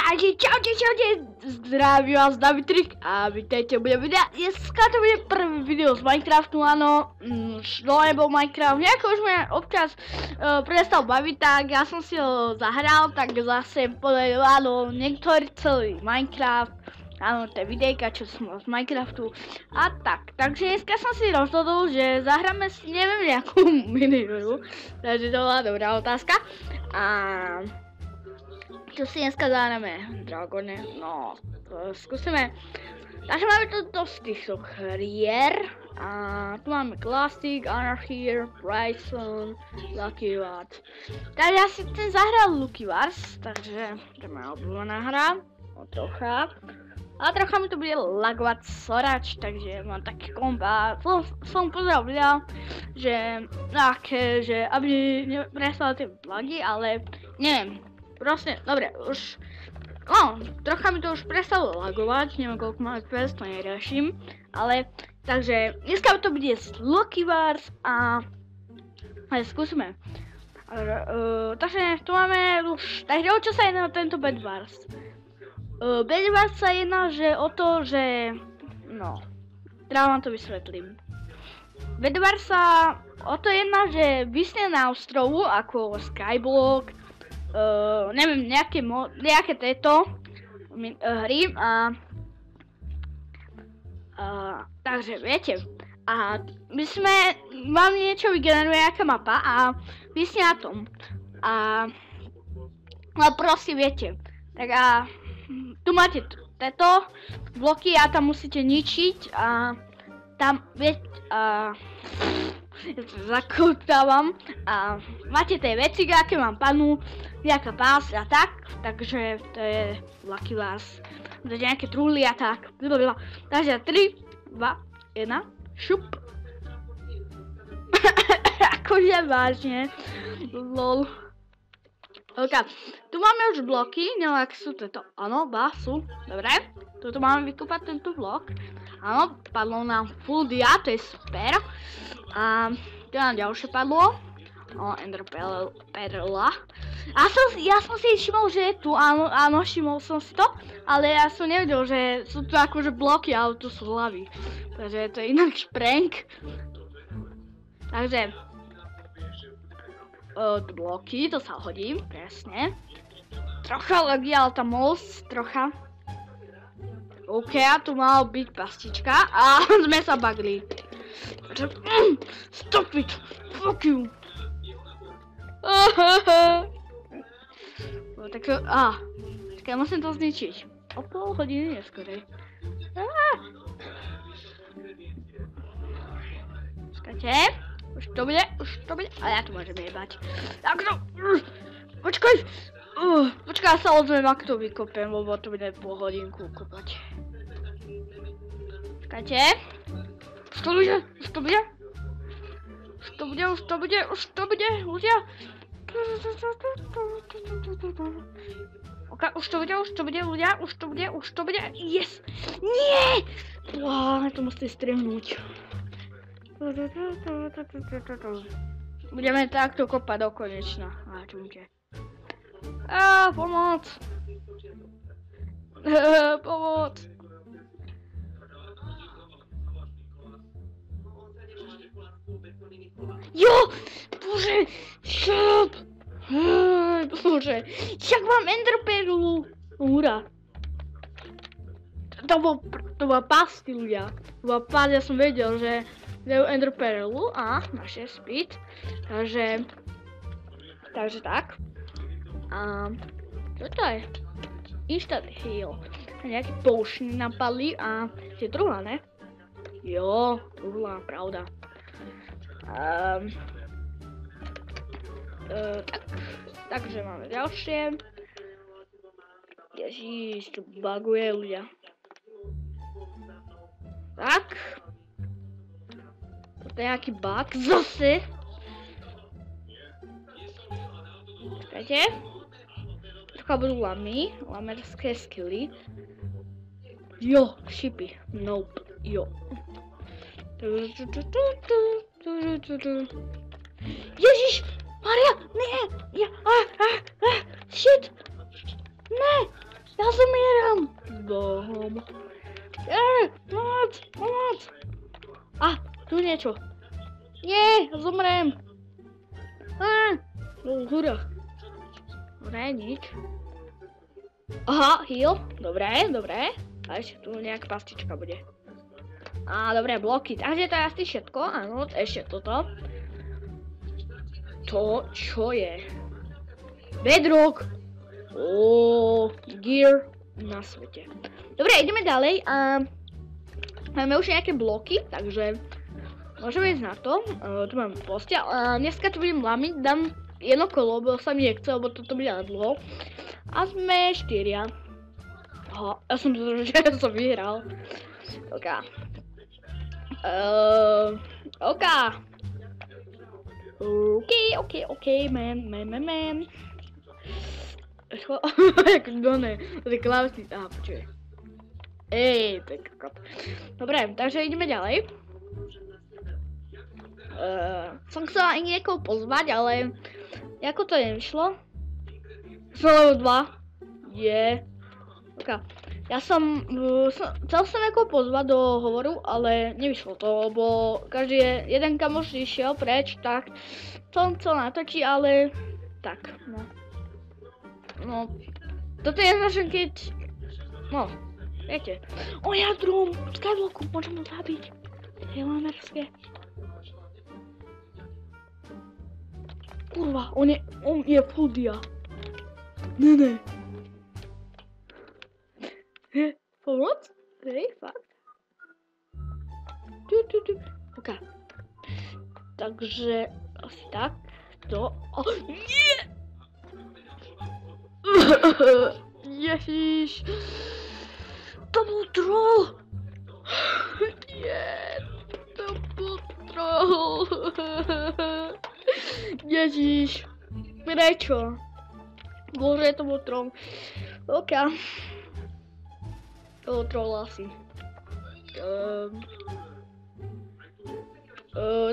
Takže čaute, zdravím vás Davidrik a vítajte u mňa videa. Dneska to bude prvý video z Minecraftu, áno, dlho nebol Minecraft, nejako už ma občas prestal baviť, tak ja som si ho zahral, tak zase povedal, áno, niektorý celý Minecraft, áno, to je videjka, čo som mal z Minecraftu a tak. Takže dneska som si rozhodol, že zahráme si neviem nejakú minihru, takže to bola dobrá otázka. A čo si dneska zahráme? Dragone, no, to skúsime. Takže máme tu dosť týchto hier. A tu máme Classic, Anarchy, Bryson, Lucky Wars. Takže ja si chcem zahrať Lucky Wars, takže to je moja obľúbená hra. Trocha. A trocha mi to bude lagovať sorač, takže mám taký komp a som pozeral video, že aby neprestali tie lagy, ale neviem. Proste, dobre, už, no, trocha mi to už prestalo lagovať, neviem koľko mám FPS, to neriešim, ale, takže, dneska to bude z Lucky Wars a skúsime. Takže, tu máme už, takže o čo sa jedná tento Bed Wars? Bed Wars sa jedná, že o to, že, no, teraz vám to vysvetlím. Bed Wars sa o to jedná, že vysne na ostrovu, ako Skyblock, neviem, nejaké tieto hry a takže viete, a vám niečo vygeneruje nejaká mapa a vy ste na tom a proste viete, tak a tu máte tieto bloky a tam musíte ničiť a tam viete zakútávam a máte tie veci, aké mám panu, nejaká pás a tak, takže to je Lucky Wars. Máte nejaké truhly a tak, blablabla. Takže 3, 2, 1, šup. Akože vážne, lol. Ok, tu máme už bloky, neviem, aké sú tieto, áno, sú, dobre. Tuto máme vykúpať tento blok. Áno, padlo nám full dia, to je super. A tu nám ďalšie padlo. Ender perla. A ja som si všimol, že je tu, áno, všimol som si to. Ale ja som nevedel, že sú tu akože bloky, ale tu sú hlavy. Takže to je inak prank. Takže bloky, to sa hodím, presne. Trocha lagí, ale tam most, trocha. OK, a tu mala byť pastička a sme sa bagli. Stop it! Fuck you! No tak čakaj, musím to zničiť. O pol hodiny neskorej. Čakajte. Už to bude. A ja tu môžem jebať. Tak to. Počkaj. Počkaj, ja sa ozvem, ak to vykopem, lebo to bude pol hodinku kopať. Čakajte. Už to bude. Ok, už to bude, ľudia, už to bude, yes! Nie! Wow, to musím strihnúť. Budeme takto kopať do konečna. Čumte. Pomoc! Pomoc! Jo! Bože! Šup! Bože! Jak mám enderperlu! Hurá! To bola pás, tí ľudia. To bola pás, ja som vedel, že dajú enderperlu a naše speed. Takže tak. A čo to je? Instant heal. Nejaké potion napadli a tie truhla, ne? Jo, truhla, pravda. Takže máme ďalšie. Ježiš, tu buguje ľudia. Tak. Toto je nejaký bug zase. Čakajte. Trocha budú lamerské skilly. Jo, šipy. Nope, jo. Ježiš! Maria! Nie! Shit! Ne! Ja Ja zomieram! Bohom. Pomoc! Tu niečo. Nie, zomrem. Hurá. Dobre, nič. Aha, heal. Dobre. A ešte tu nejaká pastička bude. Dobre, bloky. Takže to je asi všetko. Áno, ešte toto. To, čo je? Bedrock. Gear na svete. Dobre, ideme ďalej. Máme už nejaké bloky, takže môžeme ísť na to. Tu máme posteľ. Dneska tu budem lamiť, dám jedno kolo, lebo sa mi nechce, lebo toto bude na dlho. A sme 4. Aha, ja som že som vyhral. OK, man. Jak doné, to je klávesnice. Počuj. To je kokot. Dobre, takže ideme ďalej. Som chcela niekoho pozvať, ale ako to nevyšlo? Som level 2. OK. Ja chcel som niekoho pozvať do hovoru, ale nevyšlo to, lebo každý jeden kamoš išiel preč, tak som chcel natočiť, ale tak, no, toto je značen, keď, no, viete. Jadrom, Skyblocku, môžem ho zabiť. Je lamerské. Kurva, on je full dia. Ne. Pomoc? Fakt. OK. Takže asi tak. To. Nie! Ježiš. To bol troll. Nie. To bol troll. Ježiš. Prečo? Bože, to bol troll. OK. To bol troll asi.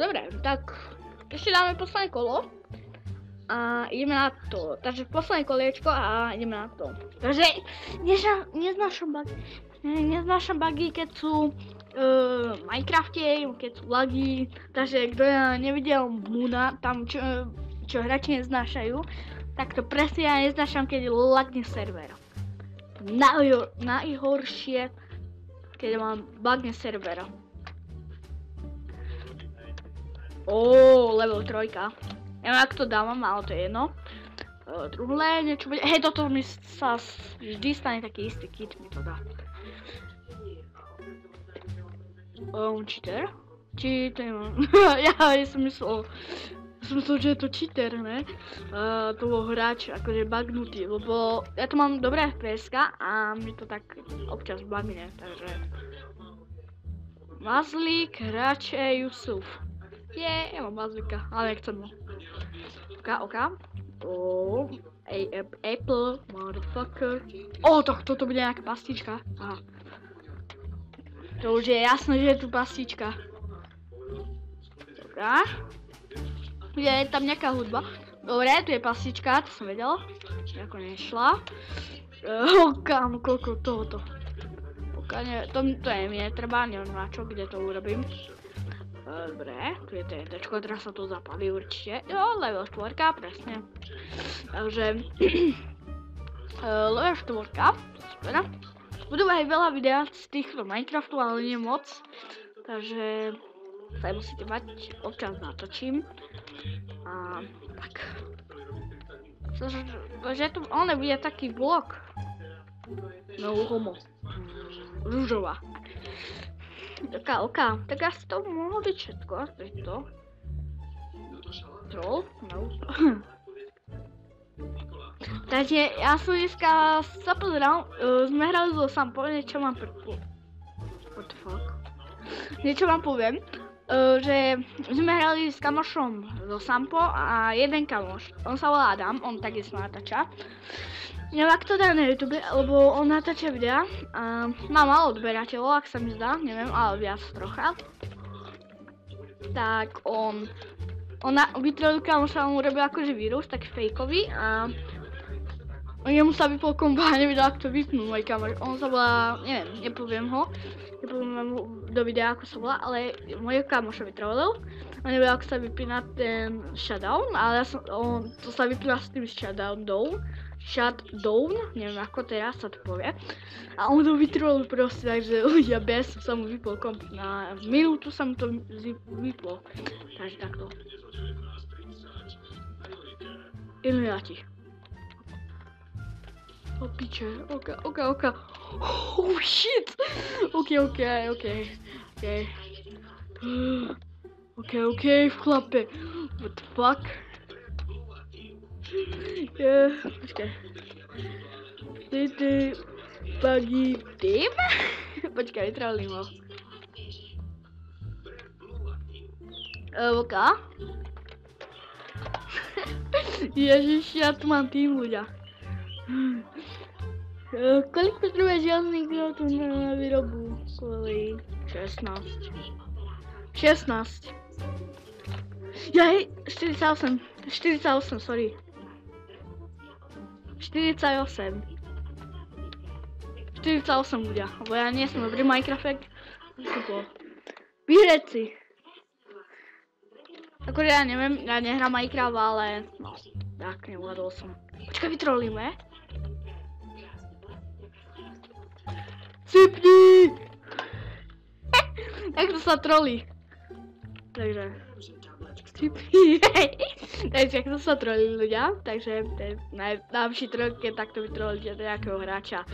Dobre, tak ešte dáme posledné kolo a ideme na to. Takže posledné koliečko a ideme na to. Takže neznášam bugy, keď sú v Minecrafte, keď sú lagy. Takže kto nevidel Moona, tam čo hráči neznášajú, tak to presne ja neznášam, keď lagne server. Najhoršie, keď mám bugne servera. Level 3. Neviem, ak to dávam, ale to je jedno. Druhé, niečo bude. Hej, toto mi sa vždy stane taký istý kit, mi to dá. Cheater? Či to nemám. Ja som myslel, že je to cheater, ne? To bol hráč akože bugnutý, lebo ja to mám dobré FPS-ka a mi to tak občas bugne, takže... Mazlík, hráče, Yusuf. Ja mám mazlíka, ale nechcem ho. OK. Apple, motherfucker. Tak toto bude nejaká pastička. Aha. To už je jasné, že je tu pastička. Dobrá. Je tam nejaká hudba. Dobre, tu je pastička, to som vedel. Ako nešla. Kámo, koľko tohoto. To je mi netreba, neviem na čo, kde to urobím. Dobre, tu je TNTčko, teraz sa to zapalí určite. Level 4, presne. Takže... level 4, super. Budú aj veľa videí z týchto Minecraftu, ale nie moc. Takže... sa musíte mať, občas natočím. Tak. Že tu bude taký blok. No, homo. Rúžová. OK. Tak asi to mohlo byť všetko. To je to. Troll? No. Takže ja som dneska sa pozeral. Sme hrali so Sampo, niečo vám What the fuck? Niečo vám poviem. Že sme hrali s kamošom zo Sampo a jeden kamoš. On sa volá Adam, on takisto natáča. Neviem, ak to dá na YouTube, lebo on natáča videa a má malo odberateľov, ak sa mi zdá, neviem, ale viac trocha. Tak on vytrelil kamoša, on urobil akože vírus, taký fejkový a Jemu sa vypol kompa a nevedel, ako to vypnúť, môj kamoš. On sa volá, neviem, nepoviem mu do videa, ako sa volá, ale môj kamošovi trolil. On nevedel, ako sa vypína ten shutdown, ale to sa vypína s tým shutdown, neviem ako teraz sa to povie. A on to vytrolil proste, takže ľudia bez sa mu vypol komp. Na minútu sa mu to vyplo. Takže takto. Iluminati. Oh piče, ok. Oh shit! Ok, v chlape. What the fuck? Počkaj. Ty buggy team? Počkaj, vytrolím ho. Ok. Ježiš, ja tu mám tým ľudia. Kolik potrebuje železných grotov na výrobu? Kvôli 16. Jaj, 48, sorry. 48 ľudia, lebo ja nie som dobrý Minecraft. Vyhrať si. Akože ja neviem, ja nehrám Minecraft, ale no, tak nevládol som. Počkaj, vytrolíme. Sypni! Jak to sa trolí. Takže sypni. Takže jak to sa trolí ľudia. Takže to je najlepší trol, keď takto vytrolíte nejakého hráča.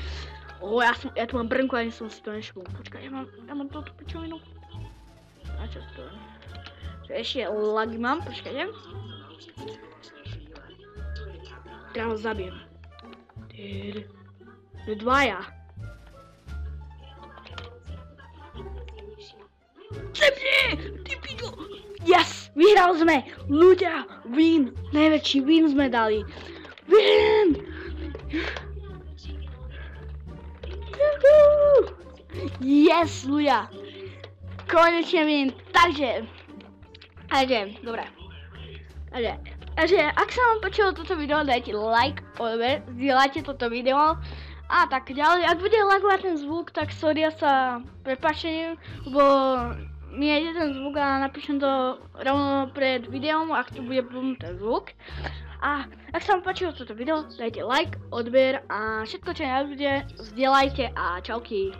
Ja tu mám brnku, ani som si to neškol. Počkaj, ja mám túto pičovinu. A čo to je? Ešte lagy mám, počkajte. Teraz ho zabijem. Dvaja. Ty pičo! Yes! Vyhrali sme! Ľudia! Win! Najväčší win sme dali! Win! Yes, ľudia! Konečne win! Takže, dobre. Takže, ak sa vám páčilo toto video, dajte like, odber, zdieľajte toto video. A tak ďalej, ak bude lagovať ten zvuk, tak sorry, ja sa prepáčením, lebo mi ide ten zvuk a napíšem to rovno pred videom, ak tu bude ten zvuk. A ak sa vám páčilo toto video, dajte like, odber a všetko čo nebude, zdieľajte a čauky.